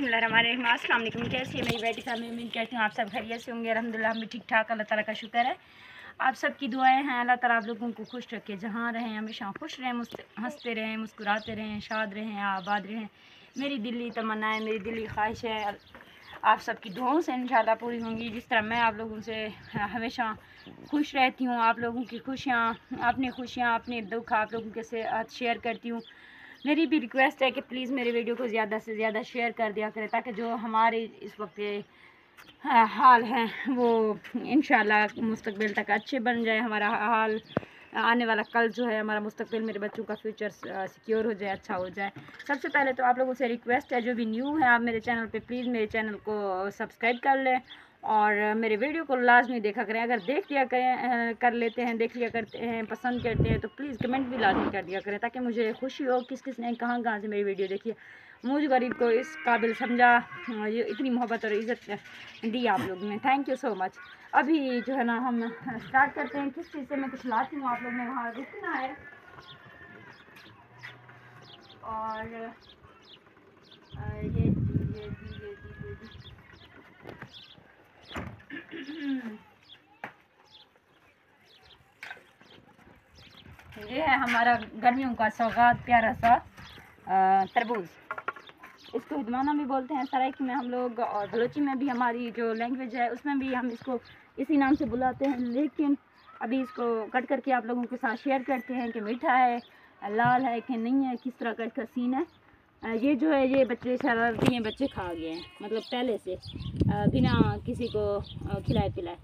बिस्मिल्लाहिर्रहमानिर्रहीम। अस्सलाम वालेकुम। कैसी है मेरी बेटी साहब? मैं उम्मीद करती हूँ आप सब खैरियत से होंगे। अल्हम्दुलिल्लाह हम भी ठीक ठाक, अल्लाह ताला का शुक्र है। आप सबकी दुआएं हैं, अल्लाह ताला आप लोगों को खुश रखे, जहाँ रहें हमेशा खुश रहें, हंसते रहें, मुस्कुराते रहें, शाद रहें, आबाद रहें। मेरी दिली तमन्ना है, मेरी दिली ख्वाहिश है आप सबकी दुआओं से इंशाल्लाह पूरी होंगी। जिस तरह मैं आप लोगों से हमेशा खुश रहती हूँ, आप लोगों की खुशियाँ, अपने दुख आप लोगों के साथ शेयर करती हूँ। मेरी भी रिक्वेस्ट है कि प्लीज़ मेरे वीडियो को ज़्यादा से ज़्यादा शेयर कर दिया करें, ताकि जो हमारे इस वक्त हाल हैं वो इंशाल्लाह मुस्तकबिल तक अच्छे बन जाए। हमारा हाल आने वाला कल जो है, हमारा मुस्तकबिल, मेरे बच्चों का फ्यूचर सिक्योर हो जाए, अच्छा हो जाए। सबसे पहले तो आप लोगों से रिक्वेस्ट है, जो भी न्यू है आप मेरे चैनल पे प्लीज़ मेरे चैनल को सब्सक्राइब कर लें और मेरे वीडियो को लाजमी देखा करें। अगर देख लिया करें कर लेते हैं, देख लिया करते हैं, पसंद करते हैं, तो प्लीज़ कमेंट भी लाजमी कर दिया करें, ताकि मुझे खुशी हो किस किस ने कहाँ कहाँ से मेरी वीडियो देखी है। मुझ गरीब को इस काबिल समझा, ये इतनी मोहब्बत और इज़्ज़त दी आप लोगों ने, थैंक यू सो मच। अभी जो है ना हम स्टार्ट करते हैं। किस चीज़ से मैं कुछ लाती हूँ, आप लोग ने वहाँ रुकना है। और ये ये है हमारा गर्मियों का सौगात, प्यारा सा तरबूज। इसको हिदवाना भी बोलते हैं सराइकी में हम लोग, और बलोची में भी हमारी जो लैंग्वेज है उसमें भी हम इसको इसी नाम से बुलाते हैं। लेकिन अभी इसको कट करके आप लोगों के साथ शेयर करते हैं कि मीठा है, लाल है कि नहीं है, किस तरह का इसका सीन है। ये जो है, ये बच्चे शरारती हैं, बच्चे खा गए हैं, मतलब पहले से बिना किसी को खिलाए पिलाए।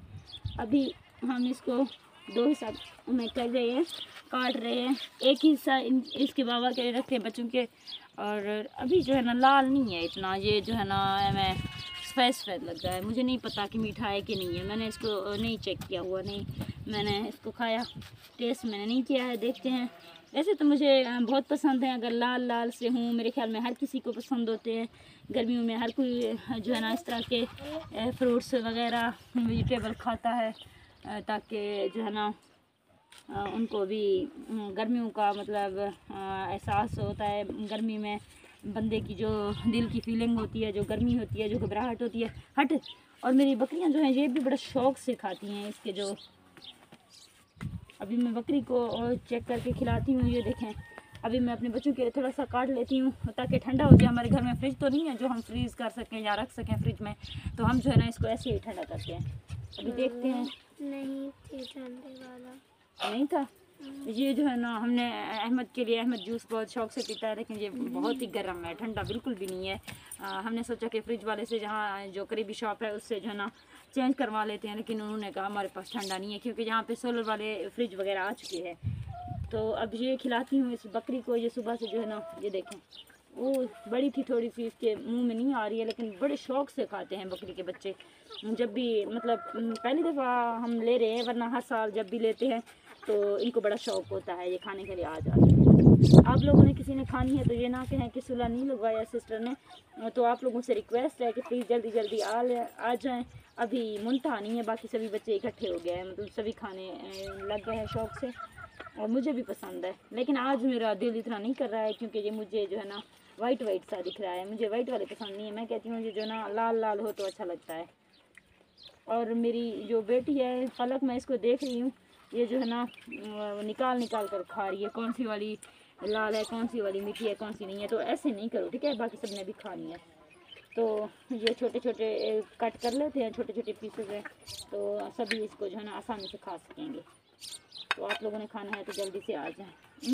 अभी हम इसको दो हिस्सा में कर रहे हैं, काट रहे हैं। एक हिस्सा इसके बाबा के रखते हैं बच्चों के, और अभी जो है ना लाल नहीं है इतना, ये जो है ना हमें सफ़ेद लग रहा है। मुझे नहीं पता कि मीठा है कि नहीं है, मैंने इसको नहीं चेक किया हुआ, नहीं मैंने इसको खाया, टेस्ट मैंने नहीं किया है, देखते हैं। वैसे तो मुझे बहुत पसंद है, अगर लाल लाल से हूँ, मेरे ख्याल में हर किसी को पसंद होते हैं। गर्मियों में हर कोई जो है ना इस तरह के फ्रूट्स वगैरह वेजिटेबल खाता है, ताकि जो है ना उनको भी गर्मियों का मतलब एहसास होता है। गर्मी में बंदे की जो दिल की फीलिंग होती है, जो गर्मी होती है, जो घबराहट होती है, हट। और मेरी बकरियां जो हैं ये भी बड़ा शौक़ से खाती हैं इसके। जो अभी मैं बकरी को चेक करके खिलाती हूँ, ये देखें। अभी मैं अपने बच्चों के लिए थोड़ा सा काट लेती हूँ ताकि ठंडा हो जाए। हमारे घर में फ्रिज तो नहीं है जो हम फ्रीज़ कर सकें या रख सकें फ्रिज में, तो हम जो है ना इसको ऐसे ही ठंडा करते हैं। अभी देखते हैं। नहीं थी ठंडे वाला, नहीं था। ये जो है ना हमने अहमद के लिए, अहमद जूस बहुत शौक़ से पीता है, लेकिन ये बहुत ही गर्म है, ठंडा बिल्कुल भी नहीं है। हमने सोचा कि फ्रिज वाले से, जहाँ जो करीबी शॉप है उससे जो है ना चेंज करवा लेते हैं, लेकिन उन्होंने कहा हमारे पास ठंडा नहीं है, क्योंकि यहाँ पे सोलर वाले फ्रिज वगैरह आ चुके हैं। तो अब ये खिलाती हूँ इस बकरी को। ये सुबह से जो है ना, ये देखें, वो बड़ी थी थोड़ी सी, इसके मुंह में नहीं आ रही है, लेकिन बड़े शौक़ से खाते हैं बकरी के बच्चे। जब भी मतलब पहली दफ़ा हम ले रहे हैं, वरना हर साल जब भी लेते हैं तो इनको बड़ा शौक़ होता है, ये खाने के लिए आ जाते हैं। आप लोगों ने किसी ने खानी है तो ये ना कहें कि सुलह नहीं लगवाया सिस्टर ने, तो आप लोगों से रिक्वेस्ट है कि प्लीज़ जल्दी जल्दी आ जाएँ। अभी मुंतहा नहीं है, बाकी सभी बच्चे इकट्ठे हो गए हैं, मतलब सभी खाने लग गए हैं शौक़ से, और मुझे भी पसंद है। लेकिन आज मेरा दिल इतना नहीं कर रहा है, क्योंकि ये मुझे जो है ना वाइट सा दिख रहा है। मुझे वाइट वाले पसंद नहीं है, मैं कहती हूँ मुझे जो ना लाल लाल हो तो अच्छा लगता है। और मेरी जो बेटी है फलक, मैं इसको देख रही हूँ, ये जो है ना निकाल कर खा रही है, कौन सी वाली लाल है, कौन सी वाली मीठी है, कौन सी नहीं है। तो ऐसे नहीं करो, ठीक है, बाकी सब ने भी खानी है। तो ये छोटे छोटे कट कर लेते हैं, छोटे छोटे पीसेज हैं, तो सभी इसको जो है ना आसानी से खा सकेंगे। तो आप लोगों ने खाना है तो जल्दी से आ जाएं।